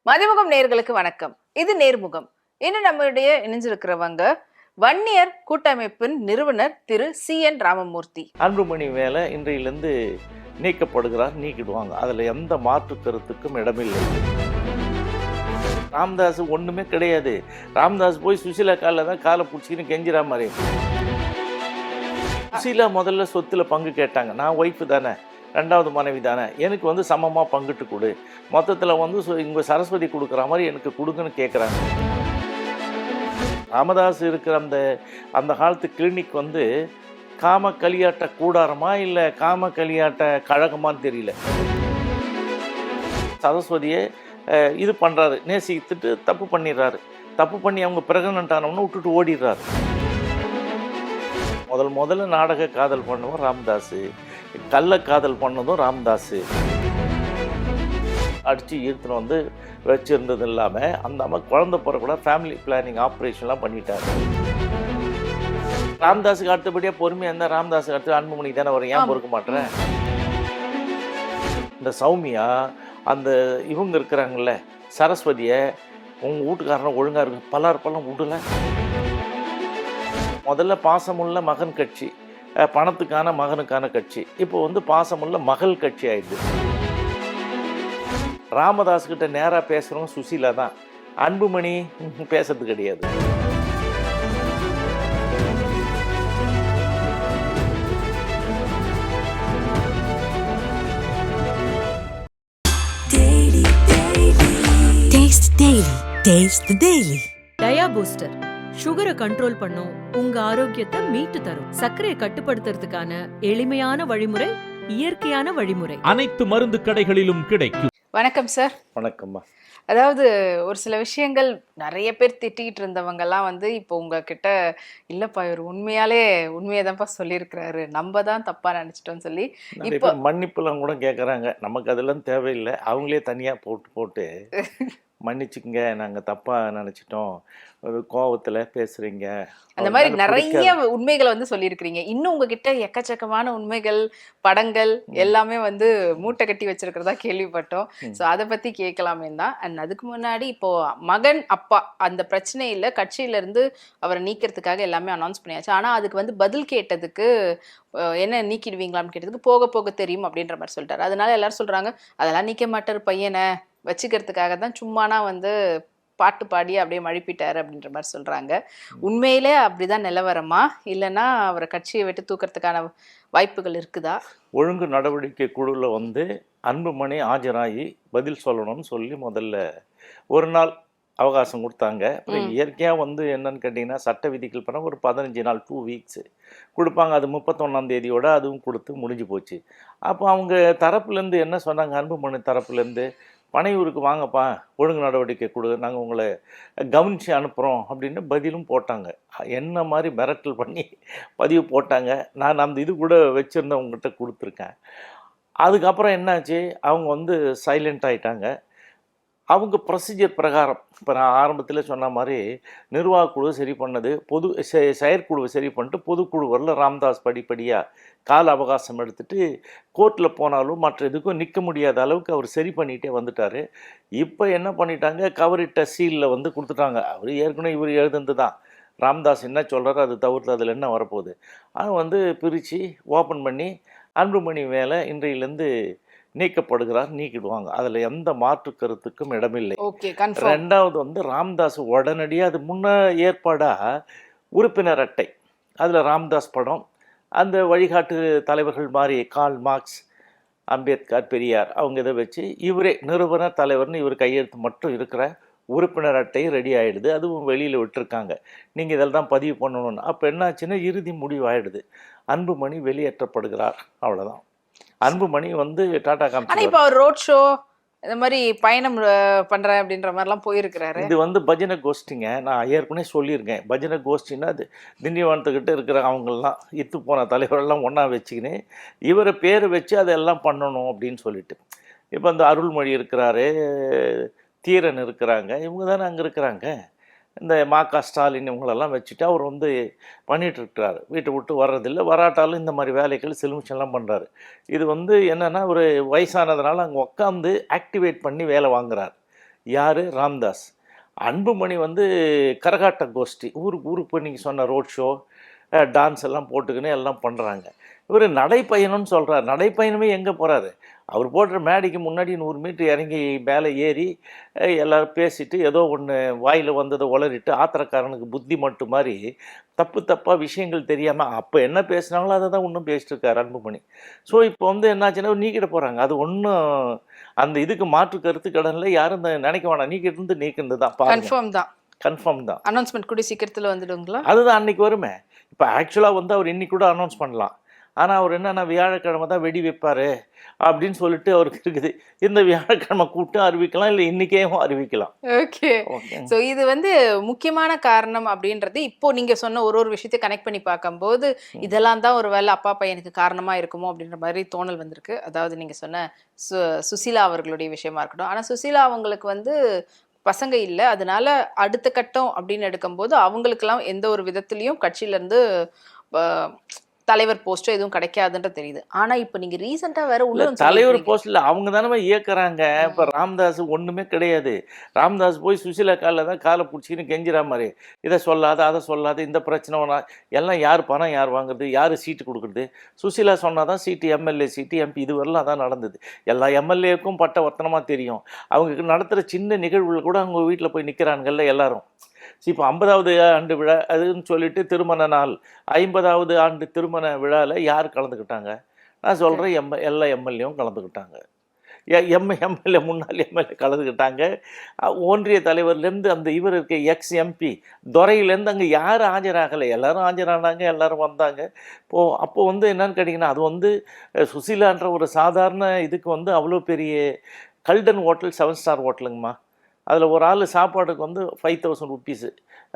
மதிமுகம் நேயர்களுக்கு வணக்கம். இது நேர்முகம். இன்னும் நம்மளுடைய இணைஞ்சிருக்கிறவங்க வன்னியர் கூட்டமைப்பின் நிறுவனர் திரு CN ராமமூர்த்தி. அன்புமணி மேலே இன்றையிலிருந்து நீக்கப்படுகிறார், நீக்கிடுவாங்க. அதில் எந்த மாற்று கருத்துக்கும் இடமில்லை. ராமதாஸ் ஒன்றுமே கிடையாது. ராமதாஸ் போய் சுசீலா காலில் தான் காலை பிடிச்சிக்கின்னு கெஞ்சிரா மாதிரி. சுசீலா முதல்ல சொத்தில் பங்கு கேட்டாங்க. நான் ஒய்ஃபு தானே, ரெண்டாவது மனைவி தானே, எனக்கு வந்து சமமாக பங்கிட்டு கொடு, மொத்தத்தில் வந்து இங்கே சரஸ்வதி கொடுக்குற மாதிரி எனக்கு கொடுங்கன்னு கேட்குறாங்க. ராமதாஸ் இருக்கிற அந்த காலத்து கிளினிக் வந்து காம களியாட்ட கூடாரமா இல்லை காம களியாட்ட கழகமான்னு தெரியல. சரஸ்வதியை இது பண்ணுறாரு, நேசித்துட்டு தப்பு பண்ணிடுறாரு. தப்பு பண்ணி அவங்க பிரெக்னன்ட் ஆனவொன்னு விட்டுட்டு ஓடிடுறாரு. முதல்ல நாடக காதல் பண்ணவும் ராமதாஸு, கள்ள காதல் பண்ணதும் ராமதாஸு. அடித்து ஈர்த்துன்னு வந்து வச்சுருந்தது இல்லாமல் அந்த அம்மா குழந்தை பிறக்கூட ஃபேமிலி பிளானிங் ஆப்ரேஷன்லாம் பண்ணிட்டார். ராமதாஸுக்கு அடுத்தபடியாக பொறுமையாக இருந்தால் ராமதாஸுக்கு அடுத்து அன்புமணி தானே வரும், ஏன் பொறுக்க மாட்டேறேன். இந்த சௌமியா அந்த இவங்க இருக்கிறாங்கல்ல சரஸ்வதியை, உங்கள் வீட்டுக்காரனை ஒழுங்காக இருக்கு பல்லார் விடல. முதல்ல பாசமுள்ள மகன் கட்சி, பணத்துக்கான மகனுக்கான கட்சி, இப்போ வந்து பாசமுள்ள மகள் கட்சி ஆயிடுது. ராமதாஸ்கிட்ட நேராக பேசுகிறவங்க சுசீலா தான், அன்புமணி பேசுறது கிடையாது. டயா பூஸ்டர் சுகரை கண்ட்ரோல் பண்ணும், உங்க ஆரோக்கியத்தை மீட்டு தரும். சர்க்கரையை கட்டுப்படுத்துறதுக்கான எளிமையான வழிமுறை, இயற்கையான வழிமுறை. அனைத்து மருந்து கடைகளிலும் கிடைக்கும். வணக்கம் சார். வணக்கம்மா. அதாவது ஒரு சில விஷயங்கள் நிறைய பேர் திட்டிகிட்டு இருந்தவங்கெல்லாம் வந்து இப்போ உங்ககிட்ட இல்லைப்பா இவர் உண்மையை தான்ப்பா சொல்லியிருக்கிறாரு, நம்ம தான் தப்பாக நினச்சிட்டோம்னு சொல்லி இப்போ மன்னிப்புலாம் கூட கேட்குறாங்க. நமக்கு அதெல்லாம் தேவையில்லை, அவங்களே தனியாக போட்டு மன்னிச்சுக்கங்க, நாங்கள் தப்பாக நினச்சிட்டோம், ஒரு கோபத்தில் பேசுகிறீங்க, அந்த மாதிரி நிறைய உண்மைகளை வந்து சொல்லியிருக்கிறீங்க. இன்னும் உங்ககிட்ட எக்கச்சக்கமான உண்மைகள், படங்கள் எல்லாமே வந்து மூட்டை கட்டி வச்சிருக்கிறதா கேள்விப்பட்டோம். ஸோ அதை பற்றி கேட்கலாமே தான். அண்ட் அதுக்கு முன்னாடி இப்போ மகன் அப்பா அந்த பிரச்சனையில் கட்சியிலேருந்து அவரை நீக்கிறதுக்காக எல்லாமே அனௌன்ஸ் பண்ணியாச்சு. ஆனால் அதுக்கு வந்து பதில் கேட்டதுக்கு என்ன நீக்கிடுவீங்களான்னு கேட்டதுக்கு போக போக தெரியும் அப்படின்ற மாதிரி சொல்லிட்டாரு. அதனால எல்லாரும் சொல்கிறாங்க அதெல்லாம் நீக்க மாட்டார், பையனை வச்சுக்கிறதுக்காக தான் சும்மானா வந்து பாட்டு பாடி அப்படியே மழுப்பிட்டாரு அப்படின்ற மாதிரி சொல்றாங்க. உண்மையிலே அப்படிதான் நிலவரமா, இல்லைன்னா அவரை கட்சியை விட்டு தூக்கிறதுக்கான வாய்ப்புகள் இருக்குதா? ஒழுங்கு நடவடிக்கை குழுவில் வந்து அன்புமணி ஆஜராகி பதில் சொல்லணும்னு சொல்லி முதல்ல ஒரு நாள் அவகாசம் கொடுத்தாங்க. அப்புறம் இயற்கையாக வந்து என்னன்னு கேட்டிங்கன்னா சட்ட விதிகள் பண்ண ஒரு 15 நாள் 2 வீக்ஸு கொடுப்பாங்க. அது 31ஆம் தேதியோட அதுவும் கொடுத்து முடிஞ்சு போச்சு. அப்போ அவங்க தரப்புலேருந்து என்ன சொன்னாங்க, அன்புமணி தரப்புலேருந்து பனையூருக்கு வாங்கப்பா, ஒழுங்கு நடவடிக்கை கொடு, நாங்கள் உங்களை கவனித்து அனுப்புகிறோம் அப்படின்னு பதிலும் போட்டாங்க. என்ன மாதிரி மிரட்டல் பண்ணி பதிவு போட்டாங்க. நான் அந்த இது கூட வச்சுருந்தவங்ககிட்ட கொடுத்துருக்கேன். அதுக்கப்புறம் என்னாச்சு, அவங்க வந்து சைலண்ட் ஆகிட்டாங்க. அவங்க ப்ரொசீஜர் பிரகாரம் இப்போ நான் ஆரம்பத்தில் சொன்ன மாதிரி நிர்வாகக்குழு சரி பண்ணது, செயற்குழுவை சரி பண்ணிட்டு பொதுக்குழு வரல ராமதாஸ் படிப்படியாக கால அவகாசம் எடுத்துகிட்டு கோர்ட்டில் போனாலும் மற்ற எதுக்கும் நிற்க முடியாத அளவுக்கு அவர் சரி பண்ணிகிட்டே வந்துட்டார். இப்போ என்ன பண்ணிட்டாங்க, கவரிட்ட சீலில் வந்து கொடுத்துட்டாங்க. அவர் ஏற்கனவே இவர் எழுதுந்து தான், ராமதாஸ் என்ன சொல்கிறாரோ அது தவிர்த்து அதில் என்ன வரப்போகுது, அதை வந்து பிரித்து ஓப்பன் பண்ணி அன்புமணி மேலே இன்றையிலேருந்து நீக்கப்படுகிறார், நீக்கிடுவாங்க. அதில் எந்த மாற்று கருத்துக்கும் இடமில்லை. ரெண்டாவது வந்து ராமதாஸ் உடனடியாக அது முன்ன ஏற்பாடாக உறுப்பினர் அட்டை, அதில் ராமதாஸ் படம், அந்த வழிகாட்டு தலைவர்கள் மாதிரி கார்ல் மார்க்ஸ், அம்பேத்கர், பெரியார் அவங்க இதை வச்சு இவரே நிறுவனர் தலைவர்னு இவர் கையெழுத்து மட்டும் இருக்கிற உறுப்பினர் அட்டை ரெடி ஆகிடுது. அதுவும் வெளியில் விட்டுருக்காங்க, நீங்கள் இதில் தான் பதிவு பண்ணணும்னு. அப்போ என்னாச்சுன்னா இறுதி முடிவு ஆகிடுது, அன்புமணி வெளியேற்றப்படுகிறார், அவ்வளோதான். அன்புமணி வந்து டாடா காமிச்சு இப்போ அவர் ரோட் ஷோ இந்த மாதிரி பயணம் பண்றேன் அப்படின்ற மாதிரிலாம் போயிருக்கிறாரு. இது வந்து பஜனை கோஷ்டிங்க. நான் ஏற்கனவே சொல்லியிருக்கேன், பஜனை கோஷ்டின்னா அது திண்டிவனத்துக்கிட்ட இருக்கிற அவங்கெல்லாம் இத்து போன தலைவரெல்லாம் ஒன்றா வச்சுக்கின்னு இவரை பேர் வச்சு அதெல்லாம் பண்ணணும் அப்படின்னு சொல்லிட்டு. இப்போ அந்த அருள்மொழி இருக்கிறாரு, தீரன் இருக்கிறாங்க, இவங்க தானே அங்கே இருக்கிறாங்க. இந்த மா.க. ஸ்டாலின் இவங்களெல்லாம் வச்சுட்டு அவர் வந்து பண்ணிகிட்ருக்கிறாரு. வீட்டை விட்டு வர்றதில்லை, வராட்டாலும் இந்த மாதிரி வேலைகள் சிலுமிஷன்லாம் பண்ணுறாரு. இது வந்து என்னென்னா ஒரு வயசானதுனால அங்கே உட்காந்து ஆக்டிவேட் பண்ணி வேலை வாங்குறாரு. யார்? ராம்தாஸ். அன்புமணி வந்து கரகாட்ட கோஷ்டி, ஊருக்கு ஊருக்கு போய் நீங்கள் சொன்ன ரோட் ஷோ, டான்ஸ் எல்லாம் போட்டுக்கின்னு எல்லாம் பண்ணுறாங்க. இவர் நடைப்பயணம்னு சொல்கிறார். நடைப்பயணமே எங்கே போகிறாரு? அவர் போடுற மேடைக்கு முன்னாடி 100 மீட்டர் இறங்கி மேலே ஏறி எல்லோரும் பேசிட்டு ஏதோ ஒன்று வாயில் வந்ததை உளறிட்டு ஆத்திரக்காரனுக்கு புத்தி மட்டும் மாதிரி தப்பாக விஷயங்கள் தெரியாமல் அப்போ என்ன பேசுனாங்களோ அதை தான் இன்னும் பேசிட்டு இருக்கார் அன்புமணி. ஸோ இப்போ வந்து என்னாச்சுன்னா நீக்கிட போகிறாங்க. அது ஒன்றும் அந்த இதுக்கு மாற்று கருத்து கடனில் யாரும் நினைக்க வேணாம். நீக்கிட்டு நீக்கினது தான் பாருங்க. கன்ஃபார்ம் தான். அனௌன்ஸ்மெண்ட் கூடிய சீக்கிரத்தில் வந்துடுங்களா? அதுதான் அன்னைக்கு வருமே. இப்போ ஆக்சுவலாக வந்து அவர் இன்னைக்கு கூட அனௌன்ஸ் பண்ணலாம். ஆனால் அவர் என்னன்னா வியாழக்கிழமை தான் வெடி வைப்பார் அப்படின்னு சொல்லிட்டு அவருக்கு இருக்குது. இந்த வியாழக்கிழமை கூப்பிட்டு அறிவிக்கலாம், இல்லை இன்னைக்கேவும் அறிவிக்கலாம். ஓகே. ஸோ இது வந்து முக்கியமான காரணம் அப்படின்றது இப்போ நீங்க சொன்ன ஒரு விஷயத்தை கனெக்ட் பண்ணி பார்க்கும்போது இதெல்லாம் தான் ஒரு வேளை அப்பா பையனுக்கு காரணமா இருக்குமோ அப்படின்ற மாதிரி தோணல் வந்திருக்கு. அதாவது நீங்க சொன்ன சுசீலா அவர்களுடைய விஷயமா இருக்கட்டும். ஆனால் சுசீலா அவங்களுக்கு வந்து பசங்க இல்லை, அதனால அடுத்த கட்டம் அப்படின்னு எடுக்கும்போது அவங்களுக்கெல்லாம் எந்த ஒரு விதத்துலையும் கட்சியிலேருந்து தலைவர் போஸ்டோ எதுவும் கிடைக்காதுன்ற தெரியுது. ஆனா இப்ப நீங்க ரீசெண்டா வேற உள்ள தலைவர் போஸ்ட் இல்ல, அவங்க தானே இயக்குறாங்க. இப்ப ராமதாஸ் ஒண்ணுமே கிடையாது. ராமதாஸ் போய் சுசீலா காலில் தான் காலை பிடிச்சின்னு கெஞ்சிரா மாதிரி, இதை சொல்லாத அதை சொல்லாத, இந்த பிரச்சனை எல்லாம் யார் பணம் யார் வாங்குறது, யார் சீட்டு கொடுக்குறது. சுசீலா சொன்னாதான் சீட்டு, எம்எல்ஏ சீட்டு, எம்பி, இது வரலாம் தான் நடந்தது. எல்லா எம்எல்ஏக்கும் பட்ட வர்த்தனமா தெரியும். அவங்க நடத்துகிற சின்ன நிகழ்வுகள் கூட அவங்க வீட்டில் போய் நிற்கிறாங்கல்ல எல்லாரும். இப்போ 50வது ஆண்டு விழா அதுன்னு சொல்லிட்டு திருமண நாள், 50வது ஆண்டு திருமண விழாவில் யார் கலந்துக்கிட்டாங்க? நான் சொல்கிறேன், எல்லா எம்எல்ஏவும் கலந்துக்கிட்டாங்க. எம்எல்ஏ முன்னாள் எம்எல்ஏ கலந்துக்கிட்டாங்க. ஒன்றிய தலைவர்லேருந்து அந்த இவர் இருக்க எக்ஸ் எம்பி துறையிலேருந்து அங்கே யாரும் ஆஜராகலை, எல்லாரும் ஆஜரானாங்க, எல்லாரும் வந்தாங்க. அப்போ வந்து என்னன்னு கேட்டிங்கன்னா, அது வந்து சுசீலான்ற ஒரு சாதாரண இதுக்கு வந்து அவ்வளோ பெரிய கல்டன் ஹோட்டல் 7 ஸ்டார் ஹோட்டலுங்கம்மா. அதில் ஒரு ஆள் சாப்பாடுக்கு வந்து 5000 ருப்பீஸு.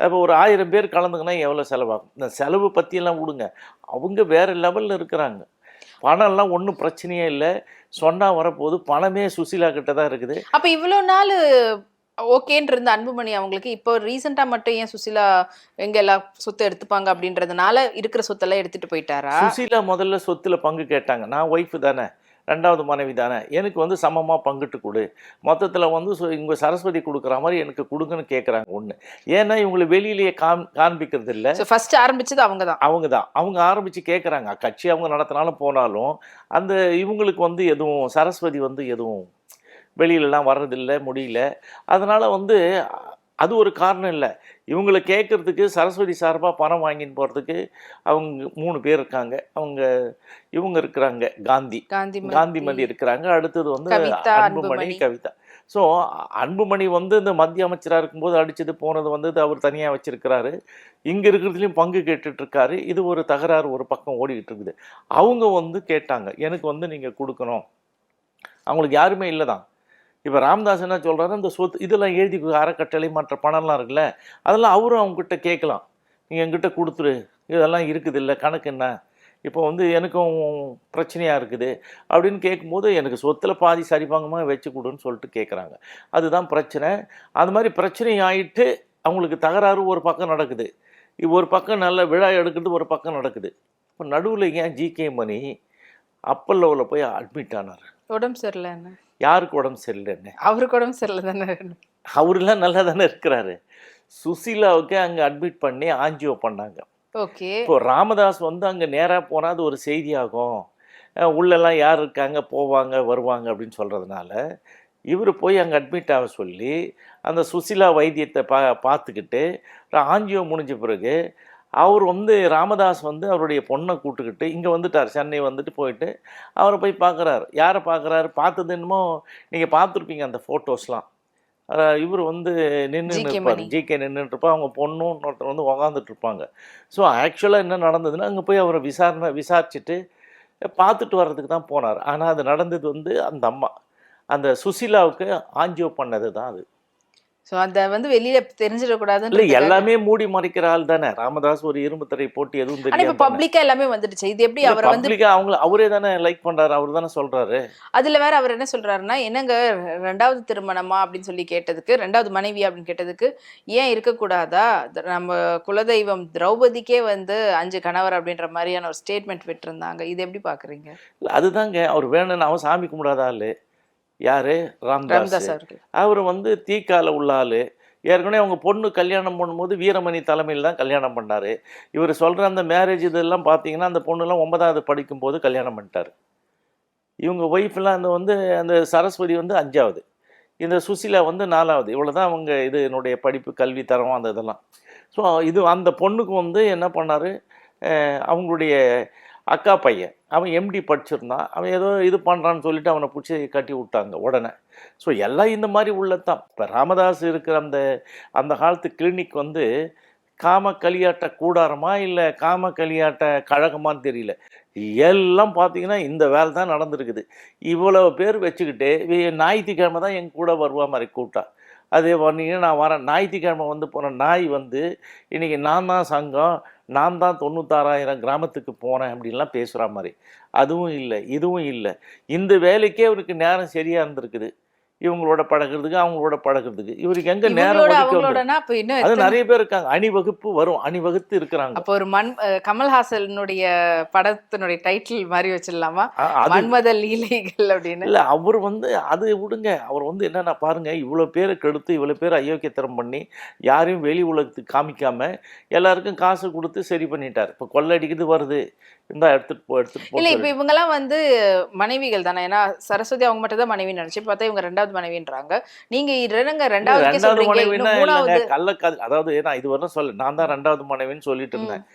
அப்போ ஒரு 1000 பேர் கலந்துங்கன்னா எவ்வளோ செலவாகும்? இந்த செலவு பற்றியெல்லாம் விடுங்க, அவங்க வேறு லெவலில் இருக்கிறாங்க. பணம்லாம் ஒன்றும் பிரச்சனையே இல்லை, சொன்னால் வரப்போகுது. பணமே சுசீலா கிட்ட தான் இருக்குது. அப்போ இவ்வளோ நாள் ஓகேன்னு இருந்த அன்புமணி அவங்களுக்கு இப்போ ரீசெண்டாக மட்டும் ஏன் சுசீலா எங்க எல்லா சொத்து எடுத்துப்பாங்க அப்படின்றதுனால இருக்கிற சொத்தெல்லாம் எடுத்துகிட்டு போயிட்டாரா? சுசீலா முதல்ல சொத்தில் பங்கு கேட்டாங்க. நான் ஒய்ஃபு தானே, 2வது மனைவி தானே, எனக்கு வந்து சமமாக பங்கிட்டு கொடு, மொத்தத்தில் வந்து இவங்க சரஸ்வதி கொடுக்குற மாதிரி எனக்கு கொடுங்கன்னு கேட்குறாங்க. ஒன்று, ஏன்னா இவங்களை வெளியிலேயே காண்பிக்கிறது இல்லை. ஃபர்ஸ்ட் ஆரம்பிச்சது அவங்க தான். அவங்க ஆரம்பித்து கேட்குறாங்க. கட்சி அவங்க நடத்தினாலும் போனாலும் அந்த இவங்களுக்கு வந்து எதுவும் சரஸ்வதி வந்து எதுவும் வெளியிலலாம் வர்றதில்லை, முடியல. அதனால் வந்து அது ஒரு காரணம் இல்லை. இவங்களை கேட்குறதுக்கு சரஸ்வதி சார்பாக பணம் வாங்கின்னு போகிறதுக்கு அவங்க 3 பேர் இருக்காங்க. இவங்க இருக்கிறாங்க, காந்திமதி இருக்கிறாங்க. அடுத்தது வந்து அன்புமணி, கவிதா. ஸோ அன்புமணி வந்து இந்த மத்திய அமைச்சராக இருக்கும்போது அடித்தது போனது வந்து அவர் தனியாக வச்சுருக்கிறாரு. இங்கே இருக்கிறதுலையும் பங்கு கேட்டுட்ருக்காரு. இது ஒரு தகராறு ஒரு பக்கம் ஓடிக்கிட்டு இருக்குது. அவங்க வந்து கேட்டாங்க, எனக்கு வந்து நீங்கள் கொடுக்கணும். அவங்களுக்கு யாருமே இல்லை தான். இப்போ ராமதாஸ் என்ன சொல்கிறாரு, இந்த சொத்து இதெல்லாம் எழுதி அறக்கட்டளை மற்ற பணம்லாம் இருக்குல்ல, அதெல்லாம் அவரும் அவங்ககிட்ட கேட்கலாம். நீங்கள் எங்கிட்ட கொடுத்துரு, இதெல்லாம் இருக்குது இல்லை, கணக்கு என்ன, இப்போ வந்து எனக்கும் பிரச்சனையாக இருக்குது அப்படின்னு கேட்கும்போது எனக்கு சொத்தில் பாதி சரிபாங்கமாக வச்சு கொடுன்னு சொல்லிட்டு கேட்குறாங்க. அதுதான் பிரச்சனை. அது மாதிரி பிரச்சனை ஆகிட்டு அவங்களுக்கு தகராறு ஒரு பக்கம் நடக்குது, ஒரு பக்கம் நல்ல விழா எடுக்கிறது ஒரு பக்கம் நடக்குது. இப்போ நடுவில் ஏன் ஜிகே மணி அப்பல்லோவில் போய் அட்மிட் ஆனார்? உடம்பு சரியில்லைன்னு. யாருக்கு உடம்பு சரியில்லைன்னு? அவருக்கு உடம்பு சரியில்லை தானே. அவரெல்லாம் நல்லா தானே இருக்கிறாரு. சுசீலாவுக்கு அங்கே அட்மிட் பண்ணி ஆஞ்சியோ பண்ணாங்க. ஓகே. இப்போ ராமதாஸ் வந்து அங்கே நேராக போனால் அது ஒரு செய்தியாகும், உள்ளெல்லாம் யார் இருக்காங்க போவாங்க வருவாங்க அப்படின்னு சொல்கிறதுனால இவர் போய் அங்கே அட்மிட் ஆக சொல்லி அந்த சுசீலா வைத்தியத்தை பார்த்துக்கிட்டு ஆஞ்சியோ முடிஞ்ச பிறகு அவர் வந்து ராமதாஸ் வந்து அவருடைய பொண்ணை கூட்டுக்கிட்டு இங்கே வந்துட்டார். சென்னை வந்துட்டு போயிட்டு அவரை போய் பார்க்குறாரு. யாரை பார்க்குறாரு? பார்த்தது என்னமோ நீங்கள் பார்த்துருப்பீங்க அந்த ஃபோட்டோஸ்லாம். இவர் வந்து நின்றுன்னு இருப்பார், ஜிகே நின்றுட்டுருப்பா, அவங்க பொண்ணும் இன்னொருத்தர் வந்து உக்காந்துட்ருப்பாங்க. ஸோ ஆக்சுவலாக என்ன நடந்ததுன்னா அங்கே போய் அவரை விசாரிச்சுட்டு பார்த்துட்டு வர்றதுக்கு தான் போனார். ஆனால் அது நடந்தது வந்து அந்த அம்மா அந்த சுசீலாவுக்கு ஆஞ்சியோ பண்ணது தான் அது. ஸோ அதை வந்து வெளியில தெரிஞ்சிடக்கூடாதுன்னு இல்லை, எல்லாமே மூடி மறைக்கிற ஆள் தானே ராமதாஸ். ஒரு இரும்பு திரை போட்டு எதுவும் தெரியும். இப்போ பப்ளிக்கா எல்லாமே வந்துடுச்சு. இது எப்படி அவர் வந்து அவரே தானே லைக் பண்றாரு, அவர் தானே சொல்றாரு. அதுல வேற அவர் என்ன சொல்றாருன்னா, என்னங்க 2வது திருமணமா அப்படின்னு சொல்லி கேட்டதுக்கு, 2வது மனைவி அப்படின்னு கேட்டதுக்கு, ஏன் இருக்கக்கூடாதா, நம்ம குலதெய்வம் திரௌபதிக்கே வந்து 5 கணவர் அப்படின்ற மாதிரியான ஒரு ஸ்டேட்மெண்ட் விட்டுருந்தாங்க. இது எப்படி பாக்குறீங்க? அதுதாங்க அவர் வேணும்னு அவன் சாமி கும்பிடாத ஆளு. யாரு? ராம்தாஸ். ராமதாஸ் அவர்கள். அவர் வந்து தீக்கால உள்ள ஆளு. ஏற்கனவே அவங்க பொண்ணு கல்யாணம் பண்ணும்போது வீரமணி தலைமையில் தான் கல்யாணம் பண்ணார். இவர் சொல்கிற அந்த மேரேஜ் இதெல்லாம் பார்த்தீங்கன்னா அந்த பொண்ணுலாம் 9வது படிக்கும்போது கல்யாணம் பண்ணிட்டார். இவங்க ஒய்ஃப்லாம் அந்த சரஸ்வதி வந்து 5வது, இந்த சுசிலா வந்து 4வது. இவ்வளோ தான் அவங்க இது என்னுடைய படிப்பு கல்வி தரம் அந்த இதெல்லாம். ஸோ இது அந்த பொண்ணுக்கு வந்து என்ன பண்ணார், அவங்களுடைய அக்கா பையன் அவன் எம்டி படிச்சிருந்தான். அவன் ஏதோ இது பண்ணுறான்னு சொல்லிட்டு அவனை பிடிச்சி கட்டி விட்டாங்க உடனே. ஸோ எல்லாம் இந்த மாதிரி உள்ளதான். இப்போ ராமதாஸ் இருக்கிற அந்த அந்த காலத்து கிளினிக் வந்து காம களியாட்ட கூடாரமா இல்லை காம களியாட்ட கழகமான்னு தெரியல. எல்லாம் பார்த்தீங்கன்னா இந்த வேலை தான் நடந்திருக்குது. இவ்வளோ பேர் வச்சுக்கிட்டு ஞாயிற்றுக்கிழமை தான் என் கூட வருவா மாதிரி கூப்பிட்டா. அதே பண்ணீங்க நான் வரேன். ஞாயிற்றுக்கிழமை வந்து போன நாய் வந்து இன்றைக்கி நான் தான் சங்கம், நான் தான் 96,000 கிராமத்துக்கு போனேன் அப்படின்லாம் பேசுகிற மாதிரி. அதுவும் இல்லை, இதுவும் இல்லை. இந்த வேலைக்கே அவருக்கு நேரம் சரியாக இருந்திருக்குது. இவங்களோட பழகிறதுக்கு அவங்களோட பழகிறதுக்கு இவருக்கு எங்க நேரம் ஒதுக்க. அது நிறைய பேர் இருக்காங்க. அணிவகுப்பு வரும், அணிவகுத்து இருக்கிறாங்க. அப்போ ஒரு கமல்ஹாசனுடைய படத்தினுடைய டைட்டில் மாதிரி வச்சிடலாமா, மன்மத லீலைகள் அப்படின்னு? இல்ல அவர் வந்து அது விடுங்க. அவர் வந்து என்னன்னா பாருங்க, இவ்வளவு பேரை கெடுத்து இவ்வளவு பேர் அயோக்கியத்தனம் பண்ணி யாரையும் வெளி உலகத்துக்கு காமிக்காம எல்லாருக்கும் காசு கொடுத்து சரி பண்ணிட்டார். இப்ப கொள்ளடிக்கிறது வருது, இந்த எடுத்துட்டு இல்ல இப்ப இவங்க எல்லாம் வந்து மனைவிகள் தானே. ஏன்னா சரஸ்வதி அவங்க மட்டும் தான் மனைவி நினைச்சு பார்த்தா இவங்க 2வது மனைவின்றாங்க. நீங்க ரெண்டாவது மனைவின்னா கள்ளக்காதல். அதாவது நான் இது வரலாம் சொல்ல, நான் தான் 2வது மனைவின்னு சொல்லிட்டு இருந்தேன்.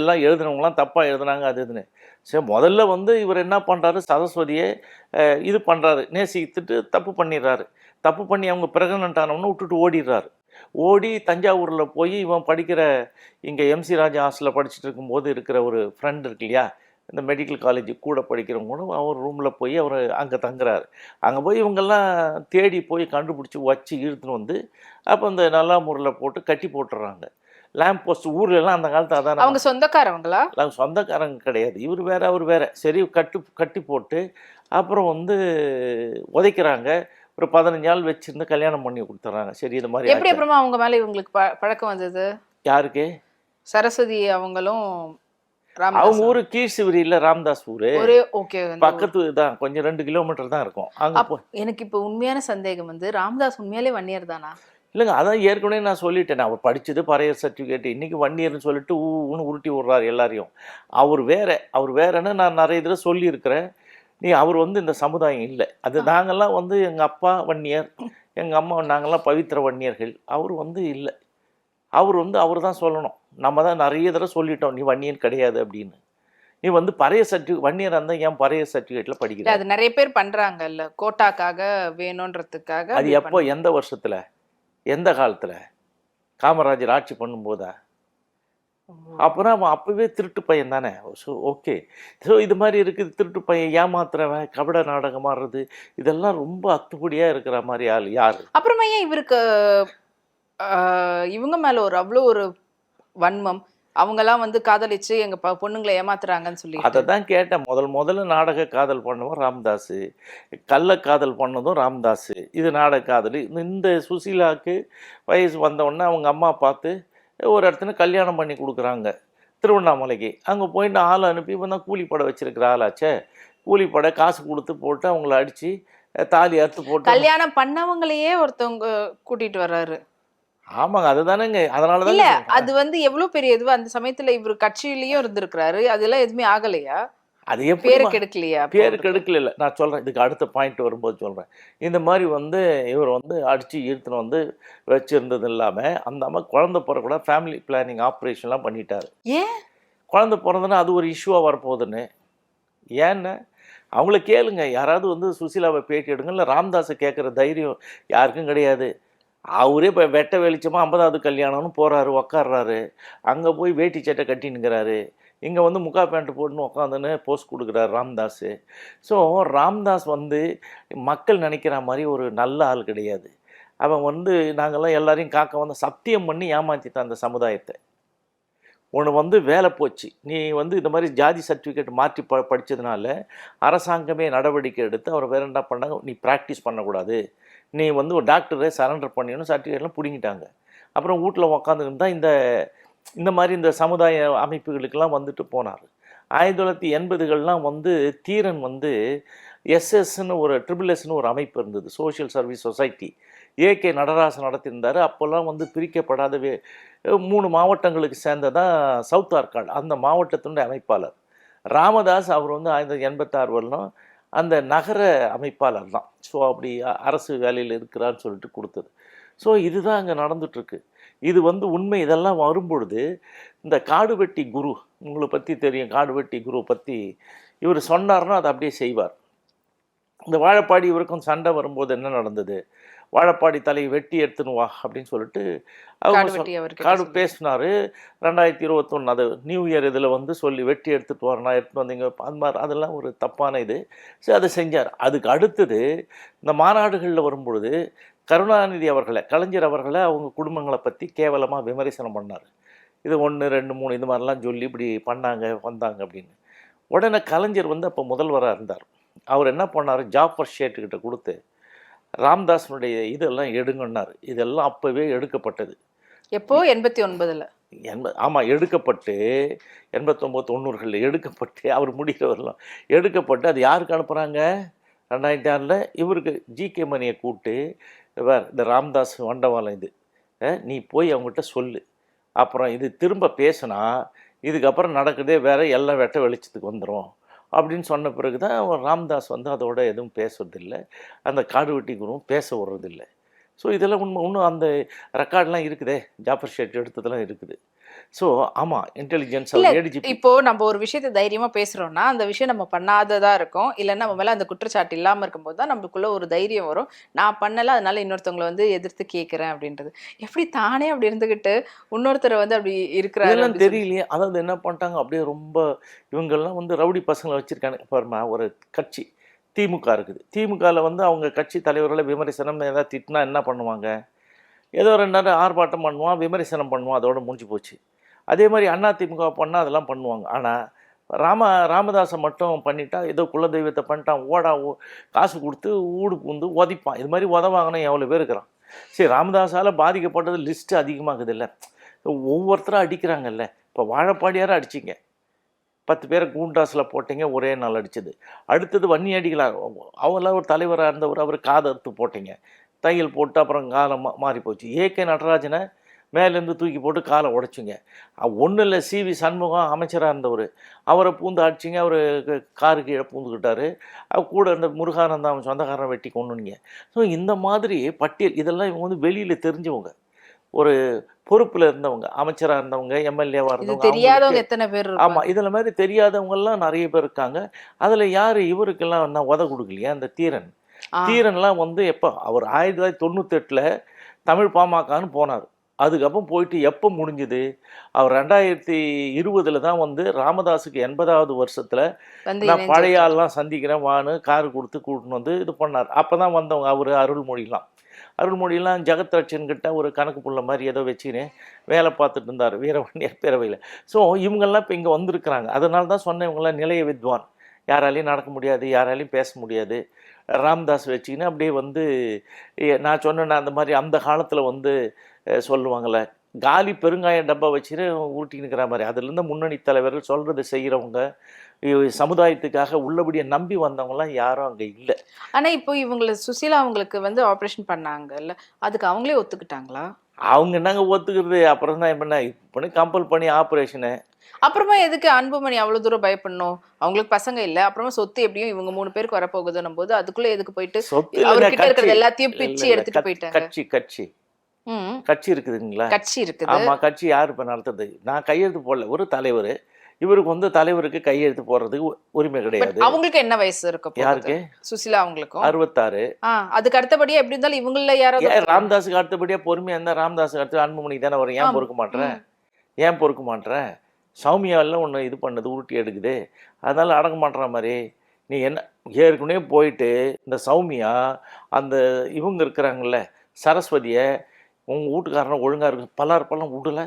எல்லாம் எழுதுனவங்களாம் தப்பா எழுதுனாங்க அது இதுன்னு. சரி, முதல்ல வந்து இவர் என்ன பண்றாரு, சரஸ்வதியை இது பண்றாரு, நேசித்துட்டு தப்பு பண்ணிடுறாரு. தப்பு பண்ணி அவங்க பிரெக்னன்ட் ஆனவொன்னு விட்டுட்டு ஓடிடுறாரு. ஓடி தஞ்சாவூரில் போய் இவன் படிக்கிற இங்கே எம்சி ராஜா ஹாஸ்டலில் படிச்சுட்டு இருக்கும்போது இருக்கிற ஒரு ஃப்ரெண்ட் இருக்கு இல்லையா, இந்த மெடிக்கல் காலேஜ் கூட படிக்கிறவங்க அவர் ரூமில் போய் அவர் அங்கே தங்குறாரு. அங்கே போய் இவங்கெல்லாம் தேடி போய் கண்டுபிடிச்சி வச்சு இழுத்துன்னு வந்து அப்போ இந்த நல்லா முறையில் போட்டு கட்டி போட்டுடுறாங்க. லேம்ப் போஸ்ட் ஊர்லலாம் அந்த காலத்து அதான். அவங்க சொந்தக்காரவங்களா? சொந்தக்காரங்க கிடையாது, இவர் வேற அவர் வேற. சரி கட்டி போட்டு அப்புறம் வந்து உதைக்கிறாங்க. ஒரு 15 நாள் வச்சிருந்து கல்யாணம் பண்ணி கொடுத்துறாங்க. சரி, இது மாதிரி எப்படி அப்புறமா அவங்க மேலே இவங்களுக்கு பழக்கம் வந்தது? யாருக்கு? சரஸ்வதி அவங்களும். அவங்க ஊரு கீழ்சிவரியில ராமதாஸ் ஊரு பக்கத்து தான், கொஞ்சம் 2 கிலோமீட்டர் தான் இருக்கும். அங்க எனக்கு இப்ப உண்மையான சந்தேகம் வந்து ராமதாஸ் உண்மையாலே வன்னியர் தானா? இல்லைங்க, அதான் ஏற்கனவே நான் சொல்லிட்டேன். அவர் படிச்சது பறையர் சர்டிஃபிகேட், இன்னைக்கு வன்னியர்னு சொல்லிட்டு ஊன்னு உருட்டி விடுறாரு எல்லாரையும். அவர் வேறன்னு நான் நிறைய இதில் சொல்லியிருக்கிறேன். அவர் வந்து இந்த சமுதாயம் இல்லை. அது நாங்கள்லாம் வந்து எங்கள் அப்பா வன்னியர், எங்கள் அம்மா நாங்கள்லாம் பவித்திர வன்னியர்கள். அவர் வந்து இல்லை. அவர் தான் சொல்லணும். நம்ம தான் நிறைய தடவை சொல்லிட்டோம், நீ வன்னியன் கிடையாது அப்படின்னு. நீ வந்து பறைய சர்டிஃபிகேட் வன்னியர் இருந்தால் ஏன் பறைய சர்டிஃபிகேட்டில் படிக்கிற? அது நிறைய பேர் பண்ணுறாங்கல்ல, கோட்டாக்காக வேணுன்றதுக்காக. அது எப்போ, எந்த வருஷத்தில், எந்த காலத்தில்? காமராஜர் ஆட்சி பண்ணும்போதா? அப்புறம் அவன் அப்பவே திருட்டு பையன் தானே. So okay. ஸோ இது மாதிரி இருக்குது, திருட்டு பையன், ஏமாத்துறவன், கபட நாடகம் ஆடுறது, இதெல்லாம் ரொம்ப அத்துப்படியாக இருக்கிற மாதிரி ஆள் யார்? அப்புறமா ஏன் இவருக்கு இவங்க மேலே அவ்வளோ ஒரு வன்மம்? அவங்கெல்லாம் வந்து காதலிச்சு எங்க பொண்ணுங்களை ஏமாத்துறாங்கன்னு சொல்லி அதை தான் கேட்டேன். முதல்ல நாடக காதல் பண்ணவன் ராமதாஸ், கள்ள காதல் பண்ணதும் ராமதாஸ், இது நாடக காதல். இந்த சுசீலாவுக்கு வயசு வந்தவுடனே அவங்க அம்மா பார்த்து ஒரு இடத்துல கல்யாணம் பண்ணி கொடுக்குறாங்க திருவண்ணாமலைக்கு. அங்கே போயிட்டு ஆள் அனுப்பி இப்போ தான் கூலிப்படை வச்சிருக்கிற ஆளாச்சே, கூலிப்படை காசு கொடுத்து போட்டு அவங்கள அடித்து தாலி அறுத்து போட்டு கல்யாணம் பண்ணவங்களையே ஒருத்தவங்க கூட்டிகிட்டு வர்றாரு. ஆமாங்க, அதுதானேங்க. அதனால தான் இல்ல அது வந்து எவ்வளவு பெரிய இது. அந்த சமயத்துல இவர் கட்சியிலயும் இருந்திருக்கிறாரு, அதெல்லாம் எதுவுமே ஆகலையா? அது பேரு கெடுக்கலையா? பேரு கெடுக்கல. நான் சொல்றேன், இதுக்கு அடுத்த பாயிண்ட் வரும்போது சொல்றேன். இந்த மாதிரி வந்து இவர் வந்து அடிச்சு ஈர்த்துன்னு வந்து வச்சிருந்தது இல்லாம அந்த அம்மா குழந்தை பிறக்கூட ஃபேமிலி பிளானிங் ஆப்ரேஷன்லாம் பண்ணிட்டாரு. ஏன் குழந்தை பிறந்தனா அது ஒரு இஷ்யூவாக வரப்போகுதுன்னு? ஏன்னு அவங்கள கேளுங்க. யாராவது வந்து சுசீலாவை பேட்டி எடுங்க. இல்லை ராமதாஸை கேட்குற தைரியம் யாருக்கும் கிடையாது. அவரே இப்போ வெட்ட வெளிச்சமாக 50வது கல்யாணம்னு போகிறாரு, உக்காடுறாரு. அங்கே போய் வேட்டி சட்டை கட்டினுங்கிறாரு. இங்கே வந்து முக்கா பேண்ட்டு போட்டுன்னு உட்காந்துன்னு போஸ்ட் கொடுக்குறாரு ராமதாஸ். ஸோ ராமதாஸ் வந்து மக்கள் நினைக்கிற மாதிரி ஒரு நல்ல ஆள் கிடையாது. அவன் வந்து நாங்கள்லாம் எல்லாரையும் காக்க வந்து சத்தியம் பண்ணி ஏமாற்றிட்டான் அந்த சமுதாயத்தை. உனக்கு வந்து வேலை போச்சு, நீ வந்து இந்த மாதிரி ஜாதி சர்டிஃபிகேட் மாற்றி படித்ததுனால அரசாங்கமே நடவடிக்கை எடுத்து அவர் வேறு என்ன பண்ணாங்க, நீ ப்ராக்டிஸ் பண்ணக்கூடாது, நீ வந்து ஒரு டாக்டரை சரண்டர் பண்ணிடணும், சர்டிஃபிகேட்லாம் பிடிங்கிட்டாங்க. அப்புறம் வீட்டில் உக்காந்துக்கிட்டு தான் இந்த மாதிரி இந்த சமுதாய அமைப்புகளுக்கெல்லாம் வந்துட்டு போனார். 1980கள்லாம் வந்து தீரன் வந்து எஸ்எஸ்ன்னு ஒரு SSSன்னு ஒரு அமைப்பு இருந்தது, social service society. A K Natarajan நடத்தியிருந்தார். அப்போல்லாம் வந்து பிரிக்கப்படாத 3 மாவட்டங்களுக்கு சேர்ந்ததான் சவுத் ஆர்காடு. அந்த மாவட்டத்தினுடைய அமைப்பாளர் ராமதாஸ். அவர் வந்து 1986 வரலாம் அந்த நகர அமைப்பாளர் தான். ஸோ அப்படி அரசு வேலையில் இருக்கிறான்னு சொல்லிட்டு கொடுத்தது. ஸோ இதுதான் அங்கே நடந்துட்டுருக்கு. இது வந்து உண்மை. இதெல்லாம் வரும்பொழுது இந்த காடுவெட்டி குரு, உங்களை பற்றி தெரியும், காடுவெட்டி குரு பற்றி இவர் சொன்னார்னா அதை அப்படியே செய்வார். இந்த வாழப்பாடி இவருக்கும் சண்டை வரும்போது என்ன நடந்தது, வாழப்பாடி தலையை வெட்டி எடுத்துன்னு வா அப்படின்னு சொல்லிட்டு காடு பேசினார். 2021 அது நியூ இயர் இதில் வந்து சொல்லி வெட்டி எடுத்துகிட்டு வரணும், எடுத்துகிட்டு வந்தீங்க அந்த மாதிரி, அதெல்லாம் ஒரு தப்பான இது. சரி, அதை செஞ்சார். அதுக்கு அடுத்தது இந்த மாநாடுகளில் வரும்பொழுது கருணாநிதி அவர்களை, கலைஞர் அவர்களை அவங்க குடும்பங்களை பற்றி கேவலமாக விமர்சனம் பண்ணார். இது 1 2 3 இது மாதிரிலாம் சொல்லி இப்படி பண்ணாங்க வந்தாங்க அப்படின்னு. உடனே கலைஞர் வந்து அப்போ முதல்வராக இருந்தார். அவர் என்ன பண்ணார், ஜாஃபர் ஷேட்டுக்கிட்ட கொடுத்து ராம்தாஸனுடைய இதெல்லாம் எடுங்கன்னார். இதெல்லாம் அப்போவே எடுக்கப்பட்டது. எப்போ 89ல் ஆமாம், எடுக்கப்பட்டு 89 90களில் எடுக்கப்பட்டு அவர் முடிகிறவரெல்லாம் எடுக்கப்பட்டு அது யாருக்கு அனுப்புகிறாங்க, 2006 இவருக்கு ஜிகே மணியை கூப்பிட்டு, இந்த ராம்தாஸ் வண்டவாளம் இது, நீ போய் அவங்ககிட்ட சொல்லு, அப்புறம் இது திரும்ப பேசுனா இதுக்கப்புறம் நடக்குதே வேறு, எல்லாம் வெட்ட வெளிச்சத்துக்கு வந்துடும் அப்படின்னு சொன்ன பிறகு தான் ராம்தாஸ் வந்து அதோட எதுவும் பேசுறதில்லை, அந்த காடுவெட்டி குருவும் பேச விடுறதில்லை. ஸோ இதெல்லாம் இன்னும் அந்த ரெக்கார்ட்லாம் இருக்குதே, ஜாஃபர் ஷேட் எடுத்ததெல்லாம் இருக்குது. ஸோ ஆமாம், இன்டெலிஜென்ஸ் ஏடிஜிபி. இப்போ நம்ம ஒரு விஷயத்தை தைரியமா பேசுறோம்னா அந்த விஷயம் நம்ம பண்ணாததா இருக்கும், இல்லைன்னா நம்ம மேல அந்த குற்றச்சாட்டு இல்லாம இருக்கும்போது தான் நம்மளுக்குள்ள ஒரு தைரியம் வரும், நான் பண்ணல அதனால இன்னொருத்தவங்களை வந்து எதிர்த்து கேட்கிறேன் அப்படின்றது. எப்படி தானே அப்படி இருந்துகிட்டு இன்னொருத்தரை வந்து அப்படி இருக்கிறாரு தெரியலையே. அதாவது என்ன பண்ணிட்டாங்க, அப்படியே ரொம்ப இவங்கெல்லாம் வந்து ரவுடி பசங்களை வச்சிருக்காங்க பாருமா. ஒரு கட்சி திமுக இருக்குது, திமுகவில் வந்து அவங்க கட்சி தலைவர்களை விமர்சனம் ஏதாவது திட்டினா என்ன பண்ணுவாங்க, ஏதோ 2 நாள் ஆர்ப்பாட்டம் பண்ணுவான், விமர்சனம் பண்ணுவான், அதோட முடிஞ்சு போச்சு. அதே மாதிரி அதிமுக பண்ணால் அதெல்லாம் பண்ணுவாங்க. ஆனால் ராமதாஸை மட்டும் பண்ணிட்டா, ஏதோ குலதெய்வத்தை பண்ணிட்டான், காசு கொடுத்து ஊடு பூந்து உதைப்பான். இது மாதிரி உதவாங்கன்னு எவ்வளோ பேர் இருக்கிறான். சரி, ராமதாஸால் பாதிக்கப்பட்டது லிஸ்ட்டு அதிகமாகுது இல்லை, ஒவ்வொருத்தரும் அடிக்கிறாங்கல்ல. இப்போ வாழப்பாடியாரை அடிச்சிங்க, 10 பேரை கூண்டாஸில் போட்டிங்க, ஒரே நாள் அடிச்சது. அடுத்தது வன்னி அடிகளார், அவங்களாம் ஒரு தலைவராக இருந்தவர், அவர் காதறுத்து போட்டிங்க, தையல் போட்டு அப்புறம் காலம் மாறி போச்சு. ஏகே நடராஜனை மேலேருந்து தூக்கி போட்டு காலை உடைச்சிங்க. ஒன்றும் இல்லை, சிவி சண்முகம் அமைச்சராக இருந்தவர், அவரை பூந்து அடிச்சிங்க, அவர் காரு கீழே பூந்துக்கிட்டார். கூட இருந்த முருகானந்தம் அவன் சொந்தக்காரன் வெட்டி கொண்டுனீங்க. ஸோ இந்த மாதிரி பட்டியல், இதெல்லாம் இவங்க வந்து வெளியில் தெரிஞ்சவங்க, ஒரு பொறுப்பில் இருந்தவங்க, அமைச்சராக இருந்தவங்க, எம்எல்ஏவாக இருந்தவங்க, தெரியாதவங்க எத்தனை பேர். ஆமாம், இதில் மாதிரி தெரியாதவங்கெல்லாம் நிறைய பேர் இருக்காங்க. அதில் யார் இவருக்கெல்லாம் நான் உத கொடுக்கலையா, அந்த தீரன்லாம் வந்து எப்போ அவர் 1998 தமிழ் பாமகன்னு போனார். அதுக்கப்புறம் போயிட்டு எப்போ முடிஞ்சுது, அவர் 2020 தான் வந்து ராமதாஸுக்கு 80வது வருஷத்தில் நான் பழைய ஆள்லாம் சந்திக்கிறேன் வான்னு காரு கொடுத்து கூட்டின்னு வந்து இது பண்ணார். அப்போ தான் வந்தவங்க அவர் அருள்மொழியெல்லாம் ஜெகத் ரட்சன்கிட்ட ஒரு கணக்கு புள்ள மாதிரி ஏதோ வச்சுன்னு வேலை பார்த்துட்டு இருந்தார் வீரவன்னியர் பேரவையில். ஸோ இவங்கெல்லாம் இப்போ இங்கே வந்திருக்கிறாங்க. அதனால தான் சொன்னேன், இவங்கெல்லாம் நிலைய வித்வான், யாராலையும் நடக்க முடியாது, யாராலையும் பேச முடியாது. ராம்தாஸ் வச்சுக்கின்னு அப்படியே வந்து நான் சொன்னேன்னா அந்த மாதிரி அந்த காலத்தில் வந்து சொல்லுவாங்கள்ல, காலி பெருங்காய டப்பா வச்சுட்டு ஊட்டின்னு இருக்கிற மாதிரி. அதுலேருந்து முன்னணி தலைவர்கள் சொல்கிறத செய்கிறவங்க, சமுதாயத்துக்காக உள்ளபடியை நம்பி வந்தவங்கலாம் யாரும் அங்கே இல்லை. ஆனால் இப்போ இவங்களை சுசீலா அவங்களுக்கு வந்து ஆப்ரேஷன் பண்ணாங்கல்ல, அதுக்கு அவங்களே ஒத்துக்கிட்டாங்களா? அவங்க என்னங்க ஒத்துக்கிறது, அப்புறம் தான் இப்போ கம்பல் பண்ணி ஆப்ரேஷனு. அப்புறமா எதுக்கு அன்புமணி அவ்வளவு தூரம் பயப்படணும், அவங்களுக்கு பசங்க இல்ல, அப்புறமா சொத்து எப்படியும் இவங்க 3 பேருக்கு வரப்போகுதுன்னும் போது அதுக்குள்ள எதுக்கு போயிட்டு அவர்கிட்ட இருக்கிறது எல்லாத்தையும் பிச்சு எடுத்துட்டு போயிட்டாங்க. கட்சி இருக்குதுங்களா, கட்சி இருக்குது. ஆமா, கட்சி யார் இப்ப நடத்துறது? நான் கையெழுத்து போடல, ஒரு தலைவர். இவருக்கு வந்து தலைவருக்கு கையெழுத்து போடுறதுக்கு உரிமை கிடையாது. அவங்களுக்கு என்ன வயசு இருக்கு? யாருக்கு? சுசிலா அவங்களுக்கும் 66. அதுக்கு அடுத்தபடியா எப்படி இருந்தாலும் இவங்கள யாராவது, ராமதாஸுக்கு அடுத்தபடியா பொறுமையா இருந்தா ராமதாஸுக்கு அடுத்து அன்புமணிக்கு தானே வரும். ஏன் பொறுக்க மாட்டேன்? சௌமியாவெல்லாம் ஒன்று இது பண்ணுது, உருட்டி எடுக்குது, அதனால அடங்க மாட்டுற மாதிரி. நீ என்ன ஏற்கனவே போயிட்டு இந்த சௌமியா அந்த இவங்க இருக்கிறாங்கல்ல சரஸ்வதியை, உங்கள் வீட்டுக்காரனை ஒழுங்காக இருக்கு பல்லார் விடலை,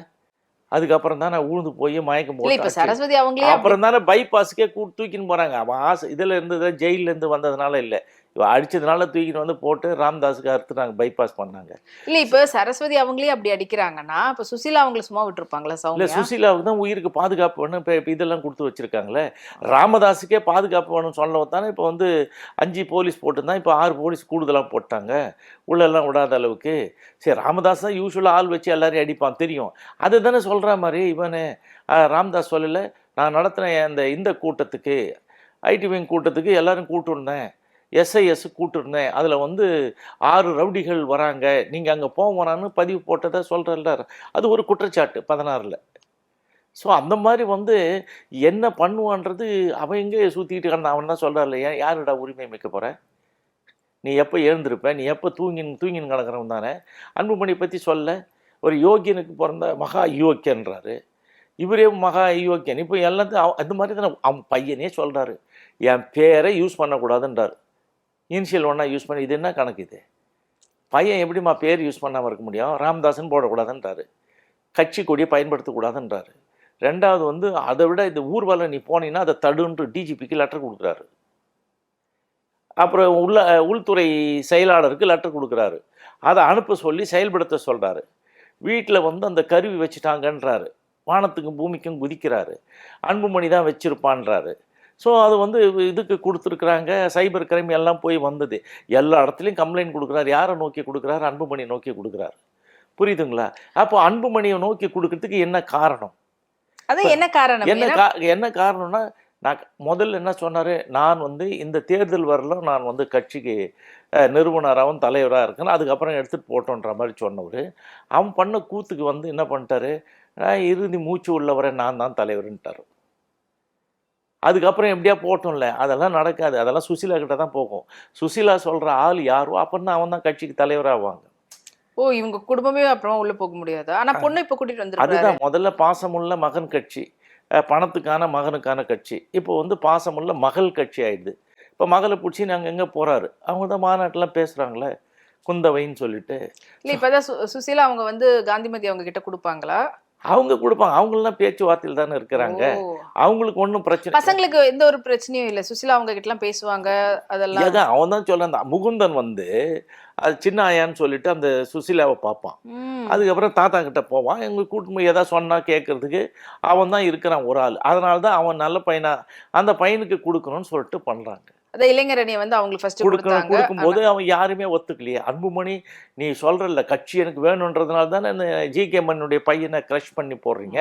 அதுக்கப்புறம் தானே உழுந்து போய் மயக்கம் போட்டு சரஸ்வதி அவங்களே அப்புறம் தானே பைபாஸுக்கே தூக்கின்னு போகிறாங்க. அவன் ஆசை இதில் இருந்தது, ஜெயிலேருந்து வந்ததுனால இல்லை, அடிச்சதுனால தூக்கிட்டு வந்து போட்டு ராமதாஸுக்கு அறுத்துனாங்க, பைபாஸ் பண்ணாங்க. இல்ல இப்ப சரஸ்வதி அவங்களே அப்படி அடிக்கிறாங்கன்னா இப்ப சுசீலா அவங்கள சும்மா விட்டுருப்பாங்களா இல்லை, சௌமியா? சுசீலாவுக்கு தான் உயிருக்கு பாதுகாப்பு வேணும், இப்போ இதெல்லாம் கொடுத்து வச்சுருக்காங்களே. ராமதாஸுக்கே பாதுகாப்பு வேணும்னு சொல்லவும் தானே இப்போ வந்து 5 போலீஸ் போட்டுருந்தான், இப்போ 6 போலீஸ் கூடுதலாக போட்டாங்க உள்ளெல்லாம் விடாத அளவுக்கு. சரி, ராமதாஸ் தான் யூஸ்வலாக ஆள் வச்சு எல்லாரையும் அடிப்பான் தெரியும், அது தானே சொல்கிற மாதிரி இவனு ராமதாஸ் சொல்லலை. நான் நடத்தின இந்த கூட்டத்துக்கு, ஐடி விங் கூட்டத்துக்கு எல்லாரும் கூப்பிட்டுருந்தேன், எஸ்ஐஎஸ் கூப்பிட்டுருந்தேன், அதில் வந்து 6 ரவுடிகள் வராங்க, நீங்கள் அங்கே போவானான்னு பதிவு போட்டதை சொல்கிறல்ல, அது ஒரு குற்றச்சாட்டு 16ல். ஸோ அந்த மாதிரி வந்து என்ன பண்ணுவான்றது அவன் எங்கே சுற்றிக்கிட்டு கிடந்தான். அவன் தான் சொல்கிறான் இல்லையா, யாருடா உரிமை மிக்க போகிற, நீ எப்போ எழுந்திருப்ப, நீ எப்போ தூங்கின்னு கிடக்கிறவன் தானே. அன்புமணி பற்றி சொல்ல, ஒரு யோகியனுக்கு பிறந்த மகா யோக்கியன்றாரு, இவரே மகா யோக்கியன். இப்போ எல்லாத்தையும் அந்த மாதிரி தானே அவன் பையனே சொல்கிறாரு, என் பேரை யூஸ் பண்ணக்கூடாதுன்றார், இனிஷியல் ஒன்றா யூஸ் பண்ணி. இது என்ன கணக்கு இது? பையன் எப்படிம்மா பேர் யூஸ் பண்ணாமல் இருக்க முடியும்? ராமதாஸ்ன்னு போடக்கூடாதுன்றாரு, கட்சி கொடியை பயன்படுத்தக்கூடாதுன்றாரு. ரெண்டாவது வந்து அதை விட இந்த ஊர்வலம் நீ போனீங்கன்னா அதை தடுன்று டிஜிபிக்கு லெட்டர் கொடுக்குறாரு. அப்புறம் உள்துறை செயலாளருக்கு லெட்டர் கொடுக்குறாரு, அதை அனுப்ப சொல்லி செயல்படுத்த சொல்கிறாரு. வீட்டில் வந்து அந்த கருவி வச்சுட்டாங்கன்றாரு, வானத்துக்கும் பூமிக்கும் குதிக்கிறாரு, அன்புமணி தான் வச்சிருப்பான்றாரு. ஸோ அது வந்து இதுக்கு கொடுத்துருக்குறாங்க, சைபர் கிரைம் எல்லாம் போய் வந்தது, எல்லா இடத்துலையும் கம்ப்ளைண்ட் கொடுக்குறாரு. யாரை நோக்கி கொடுக்குறாரு? அன்புமணியை நோக்கி கொடுக்குறாரு. புரியுதுங்களா? அப்போ அன்புமணியை நோக்கி கொடுக்கறதுக்கு என்ன காரணம்? அது என்ன காரணம்? என்ன காரணம்னா, நான் முதல்ல என்ன சொன்னார், நான் வந்து இந்த தேர்தல் வரல நான் வந்து கட்சிக்கு நிறுவனராகவும் தலைவராக இருக்கேன், அதுக்கப்புறம் எடுத்துகிட்டு போட்டோன்ற மாதிரி சொன்னவர். அவன் பண்ண கூத்துக்கு வந்து என்ன பண்ணிட்டாரு, இறுதி மூச்சு உள்ளவரை நான் தான் தலைவர்ன்ட்டார். அதுக்கப்புறம் எப்படியா போட்டோம்ல, அதெல்லாம் நடக்காது, அதெல்லாம் சுசீலா கிட்ட தான் போகும். சுசீலா சொல்கிற ஆள் யாரோ அப்புறம் தான் அவன் தான் கட்சிக்கு தலைவராகுவாங்க. ஓ, இவங்க குடும்பமே அப்புறமா உள்ள போக முடியாது. ஆனா பொண்ணு இப்ப கூட்டிட்டு வந்துருக்காரு. அதுதான் முதல்ல பாசமுள்ள மகன் கட்சி, பணத்துக்கான மகனுக்கான கட்சி, இப்போ வந்து பாசமுள்ள மகள் கட்சி ஆயிடுது. இப்போ மகளை பிடிச்சி நாங்கள் எங்கே போகிறாரு, அவங்க தான் மாநாட்டெலாம் பேசுகிறாங்களே குந்தவைன்னு சொல்லிட்டு. இல்லை இப்போதான் சுசீலா அவங்க வந்து காந்திமதி அவங்க கிட்ட கொடுப்பாங்களா? அவங்க கொடுப்பாங்க, அவங்களாம் பேச்சுவார்த்தையில் தானே இருக்கிறாங்க, அவங்களுக்கு ஒன்றும் பிரச்சனை. பசங்களுக்கு எந்த ஒரு பிரச்சனையும் இல்லை, சுசீலா அவங்க கிட்டலாம் பேசுவாங்க அதெல்லாம். அதான் அவன் தான் சொல்ல, முகுந்தன் வந்து அது சின்ன ஆயான்னு சொல்லிட்டு அந்த சுசீலாவை பார்ப்பான். அதுக்கப்புறம் தாத்தா கிட்ட போவான், எங்கள் கூட்டும்போய் எதாவது சொன்னால் கேட்கறதுக்கு அவன் தான் இருக்கிறான் ஒரு ஆள். அதனால தான் அவன் நல்ல பையனா அந்த பையனுக்கு கொடுக்கணும்னு சொல்லிட்டு பண்ணுறாங்க. அதான் இளைஞரணியை வந்து அவங்களுக்கு ஃபர்ஸ்ட் கொடுக்கும்போது அவன் யாருமே ஒத்துக்கலையே. அன்புமணி நீ சொல்கிறல்ல கட்சி எனக்கு வேணுன்றதுனால தானே இந்த ஜிகே மண்ணுடைய பையனை க்ரஷ் பண்ணி போடுறீங்க.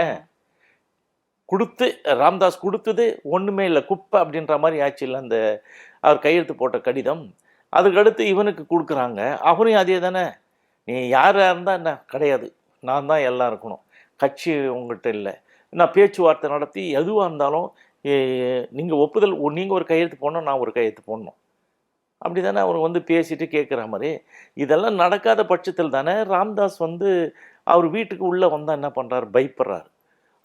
கொடுத்து ராமதாஸ் கொடுத்தது ஒன்றுமே இல்லை, குப்பை அப்படின்ற மாதிரி ஆச்சு இல்லை அந்த அவர் கையெழுத்து போட்ட கடிதம். அதுக்கடுத்து இவனுக்கு கொடுக்குறாங்க, அவரையும் அதே தானே, நீ யாராக இருந்தால் என்ன கிடையாது, நான் தான் எல்லாம் இருக்கணும், கட்சி உங்கள்கிட்ட இல்லை, நான் பேச்சுவார்த்தை நடத்தி எதுவாக இருந்தாலும் நீங்கள் ஒப்புதல், நீங்கள் ஒரு கையெழுத்து போடணும், நான் ஒரு கையெழுத்து போடணும், அப்படி தானே அவர் வந்து பேசிட்டு கேட்குற மாதிரி. இதெல்லாம் நடக்காத பட்சத்தில் தானே ராமதாஸ் வந்து அவர் வீட்டுக்கு உள்ளே வந்தால் என்ன பண்ணுறாரு, பயப்படுறாரு.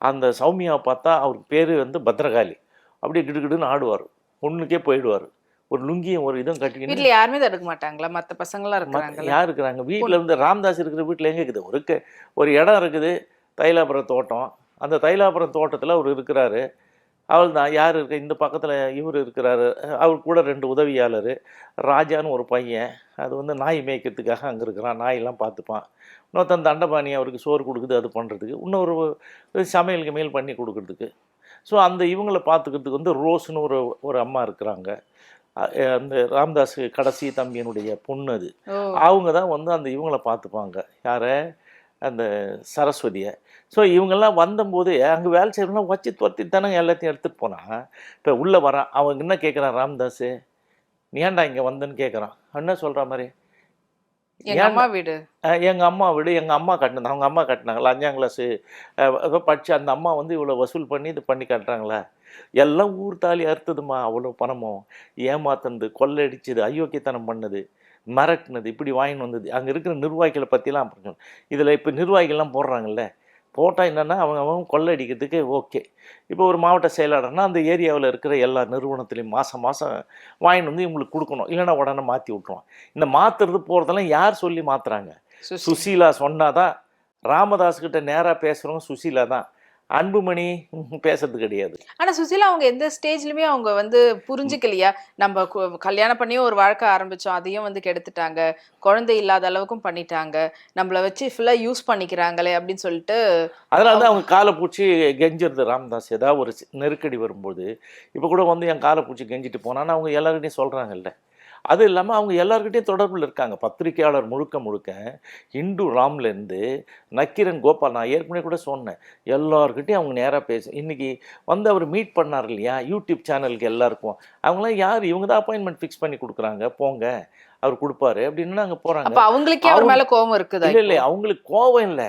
அந்த சௌமியாவை பார்த்தா அவருக்கு பேர் வந்து பத்ரகாளி, அப்படியே கிடுகிடுன்னு ஆடுவார், பொண்ணுக்கே போயிடுவார், ஒரு லுங்கியும் ஒரு இதுவும் கட்டிக்கிட்டு. வீட்டில் யாருமே தடுக்க மாட்டாங்களா? மற்ற பசங்களாம் இருக்கிறாங்க. யார் இருக்கிறாங்க வீட்டில் இருந்து? ராமதாஸ் இருக்கிற வீட்டில் எங்கே இருக்குது? ஒரு இடம் இருக்குது, தைலாபுரம் தோட்டம். அந்த தைலாபுரம் தோட்டத்தில் அவர் இருக்கிறாரு. அவள் தான் யார் இருக்க, இந்த பக்கத்தில் இவர் இருக்கிறாரு, அவர் கூட 2 உதவியாளர், ராஜான்னு ஒரு பையன், அது வந்து நாய் மேய்க்கிறதுக்காக அங்கே இருக்கிறான், நாயெல்லாம் பார்த்துப்பான். இன்னொருத்தன் தண்டபாணி அவருக்கு சோறு கொடுக்குது, அது பண்ணுறதுக்கு, இன்னொரு சமையலுக்கு மேல் பண்ணி கொடுக்குறதுக்கு. ஸோ அந்த இவங்களை பார்த்துக்கிறதுக்கு வந்து ரோஸ்னு ஒரு அம்மா இருக்கிறாங்க. அந்த ராமதாஸ் கடைசி தம்பியினுடைய பொண்ணு, அது அவங்க தான் வந்து அந்த இவங்களை பார்த்துப்பாங்க. யாரை? அந்த சரஸ்வதியை. ஸோ இவங்கெல்லாம் வந்தபோது அங்கே வேலை செய்யணும்னா வச்சு துரத்திட்டு தானே எல்லாத்தையும் எடுத்துகிட்டு போனான். இப்போ உள்ளே வரான், அவங்க என்ன கேட்குறான் ராமதாஸ், நீ ஏன்டா இங்கே வந்தேன்னு கேட்குறான். என்ன சொல்கிற மாதிரி, எங்கள் அம்மா வீடு, எங்கள் அம்மா வீடு, எங்கள் அம்மா கட்டினது, அவங்க அம்மா கட்டினாங்களா, 5ஆம் கிளாஸு படித்து அந்த அம்மா வந்து இவ்வளோ வசூல் பண்ணி இது பண்ணி கட்டுறாங்களா, எல்லாம் ஊர் தாலி அறுத்ததுமா, அவ்வளோ பணமும் ஏமாத்துனது, கொள்ளடிச்சது, அயோக்கியத்தனம் பண்ணது, மிரட்டினது, இப்படி வாங்கின்னு வந்தது. அங்கே இருக்கிற நிர்வாகிகளை பற்றிலாம் அப்புறம் இதில் இப்போ நிர்வாகிகள்லாம் போடுறாங்கல்ல, போட்டால் என்னென்னா அவங்க கொள்ளடிக்கிறதுக்கு ஓகே. இப்போ ஒரு மாவட்ட செயலாளர்னா அந்த ஏரியாவில் இருக்கிற எல்லா நிறுவனத்துலேயும் மாதம் வாங்கிட்டு வந்து இவங்களுக்கு கொடுக்கணும், இல்லைன்னா உடனே மாற்றி விட்ருவோம். இந்த மாற்றுறது போகிறதெல்லாம் யார் சொல்லி மாற்றுறாங்க? சுசீலா சொன்னாதான். ராமதாஸ்கிட்ட நேராக பேசுகிறவங்க சுசீலா தான். அன்புமணி பேசுறது கிடையாது. ஆனா சுசீலா அவங்க எந்த ஸ்டேஜ்லயுமே அவங்க வந்து புரிஞ்சுக்கலையா, நம்ம கல்யாணம் பண்ணியும் ஒரு வாழ்க்கை ஆரம்பிச்சோம், அதையும் வந்து கெடுத்துட்டாங்க, குழந்தை இல்லாத அளவுக்கும் பண்ணிட்டாங்க, நம்மள வச்சு ஃபுல்லா யூஸ் பண்ணிக்கிறாங்களே அப்படின்னு சொல்லிட்டு. அதனாலதான் அவங்க காலை பூச்சி கெஞ்சிருது ராமதாஸ். ஏதாவது ஒரு நெருக்கடி வரும்போது இப்போ கூட வந்து என் காலை பூச்சி கெஞ்சிட்டு போனான்னு அவங்க எல்லாருக்கிட்டையும் சொல்றாங்கல்ல. அது இல்லாமல் அவங்க எல்லாருக்கிட்டையும் தொடர்பில் இருக்காங்க. பத்திரிகையாளர் முழுக்க இந்து ராம்லேருந்து நக்கீரன் கோபால், நான் ஏற்கனவே கூட சொன்னேன், எல்லாருக்கிட்டையும் அவங்க நேராக பேச. இன்றைக்கி வந்து அவர் மீட் பண்ணார் இல்லையா யூடியூப் சேனலுக்கு எல்லாருக்கும், அவங்களாம் யார், இவங்க தான் அப்பாயின்மெண்ட் ஃபிக்ஸ் பண்ணி கொடுக்குறாங்க, போங்க அவர் கொடுப்பாரு அப்படின்னு அங்கே போகிறாங்க. அவங்களுக்கே அவர் மேலே கோபம் இருக்குது. இல்லை அவங்களுக்கு கோபம் இல்லை,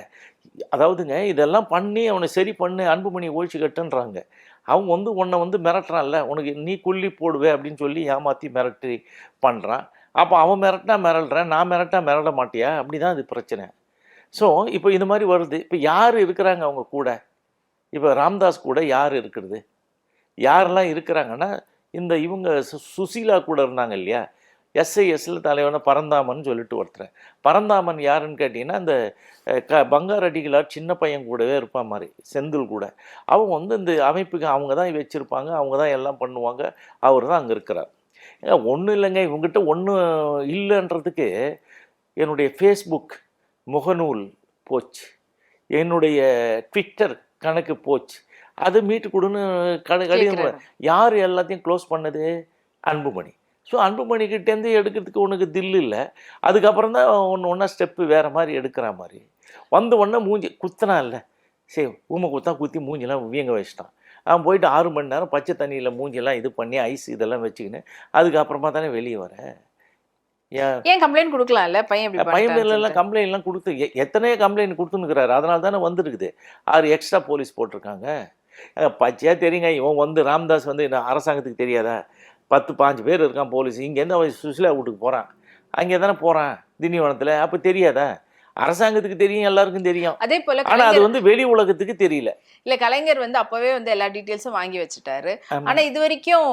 அதாவதுங்க இதெல்லாம் பண்ணி அவனை சரி பண்ணு, அன்புமணி ஒழிச்சு கட்டுன்றாங்க. அவங்க வந்து உன்னை வந்து மிரட்டுறான்ல, உனக்கு நீ கொல்லி போடுவே அப்படின்னு சொல்லி ஏமாற்றி மிரட்டி பண்ணுறான். அப்போ அவன் மிரட்டினா மிரள்றேன், நான் மிரட்டா மிரட மாட்டியா, அப்படி தான் இது பிரச்சனை. ஸோ இப்போ இது மாதிரி வருது. இப்போ யார் இருக்கிறாங்க அவங்க கூட? இப்போ ராம்தாஸ் கூட யார் இருக்கிறது? யாரெல்லாம் இருக்கிறாங்கன்னா இந்த இவங்க சுசீலா கூட இருந்தாங்க இல்லையா, எஸ்ஐஎஸ்ல தலைவன பரந்தாமன் சொல்லிட்டு ஒருத்தர். பரந்தாமன் யாருன்னு கேட்டிங்கன்னா அந்த பங்கார் அடிகளார் சின்ன பையன் கூடவே இருப்பான் மாதிரி, செந்தில் கூட. அவங்க வந்து இந்த அமைப்புக்கு அவங்க தான் வச்சுருப்பாங்க, அவங்க தான் எல்லாம் பண்ணுவாங்க, அவர் தான் அங்கே இருக்கிறார். ஒன்றும் இல்லைங்க, இவங்ககிட்ட ஒன்றும் இல்லைன்றதுக்கு என்னுடைய ஃபேஸ்புக் முகநூல் போச்சு, என்னுடைய ட்விட்டர் கணக்கு போச்சு, அது மீட்டு கொடுன்னு கடிதம். யார் எல்லாத்தையும் க்ளோஸ் பண்ணது? அன்புமணி. ஸோ அன்புமணிக்கிட்டேருந்து எடுக்கிறதுக்கு உனக்கு தில்லு இல்லை. அதுக்கப்புறம் தான் ஒன்றா ஸ்டெப்பு வேறு மாதிரி எடுக்கிற மாதிரி வந்து ஒன்றா மூஞ்சி குத்தினா இல்லை, சரி ஊமை குத்தா குத்தி மூஞ்சிலாம் வீங்க வச்சிட்டான். அவன் போயிட்டு 6 மணி நேரம் பச்சை தண்ணியில் மூஞ்சிலாம் இது பண்ணி ஐஸ் இதெல்லாம் வச்சுக்கின்னு அதுக்கப்புறமா தானே வெளியே வர. ஏன் கம்ப்ளைண்ட் கொடுக்கலாம்ல? பையன் மேலாம் கம்ப்ளைண்ட்லாம் கொடுத்து எத்தனையோ கம்ப்ளைண்ட் கொடுத்துன்னுக்கிறாரு, அதனால தானே வந்துருக்குது. 6 எக்ஸ்ட்ரா போலீஸ் போட்டிருக்காங்க. பச்சையாக தெரியுங்க, இவன் வந்து ராம்தாஸ் வந்து அரசாங்கத்துக்கு தெரியாதா? 10-15 பேர் இருக்கான் போலீஸ். இங்கேருந்து அவன் சுசிலா வீட்டுக்கு போகிறான், அங்கே தானே போகிறான் திண்டிவனத்தில், அப்போ தெரியாதா? அரசாங்கத்துக்கு தெரியும், எல்லாருக்கும் தெரியும். அதே போல ஆனா அது வந்து வெளி உலகத்துக்கு தெரியல. இல்ல கலைஞர் வந்து அப்பவே வந்து எல்லா டீட்டெயில்ஸும் வாங்கி வச்சுட்டாரு. ஆனா இது வரைக்கும்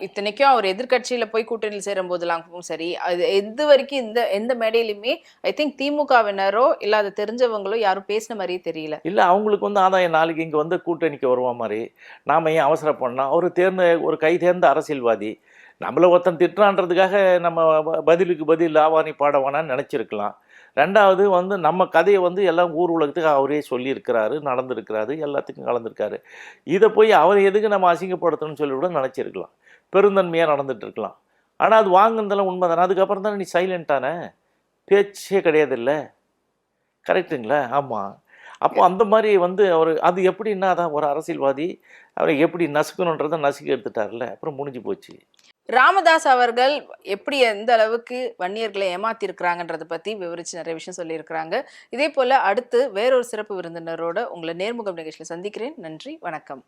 இத்தனைக்கும் அவர் எதிர்கட்சியில போய் கூட்டணியில் சேரும் போதெல்லாம் சரி, அது எது வரைக்கும் எந்த மேடையிலுமே ஐ திங்க் திமுகவினரோ இல்ல அதை தெரிஞ்சவங்களோ யாரும் பேசின மாதிரியே தெரியல. இல்ல அவங்களுக்கு வந்து ஆதாயம், நாளைக்கு இங்க வந்து கூட்டணிக்கு வருவா மாதிரி நாம ஏன் அவசரம் பண்ணோம்? ஒரு கை தேர்ந்த அரசியல்வாதி, நம்மள ஒருத்தன் திட்டுறான்றதுக்காக நம்ம பதிலுக்கு பதில் ஆவானி பாடவானான்னு நினைச்சிருக்கலாம். ரெண்டாவது வந்து நம்ம கதையை வந்து எல்லாம் ஊர் உலகத்துக்கு அவரே சொல்லியிருக்கிறாரு, நடந்திருக்கிறாரு, எல்லாத்துக்கும் கலந்துருக்காரு. இதை போய் அவர் எதுக்கு நம்ம அசிங்கப்படுத்தணும்னு சொல்லி கூட நினச்சிருக்கலாம், பெருந்தன்மையாக நடந்துட்டு இருக்கலாம். ஆனால் அது வாங்கினதெல்லாம் உண்மை தானே. அதுக்கப்புறம் தானே நீ சைலண்டான, பேச்சே கிடையாது இல்லை, கரெக்டுங்களா? ஆமாம். அப்போ அந்த மாதிரி வந்து அவர் அது எப்படின்னா தான் ஒரு அரசியல்வாதி அவரை எப்படி நசுக்கணுன்றதை நசுக்கி எடுத்துட்டார்ல, அப்புறம் முடிஞ்சு போச்சு. ராமதாஸ் அவர்கள் எப்படி எந்த அளவுக்கு வன்னியர்களை ஏமாத்தி இருக்கிறாங்கன்றதை பத்தி விவரிச்சு நிறைய விஷயம் சொல்லியிருக்கிறாங்க. இதே போல அடுத்து வேறொரு சிறப்பு விருந்தினரோட உங்களை நேர்முகம் நிகழ்ச்சியில் சந்திக்கிறேன். நன்றி, வணக்கம்.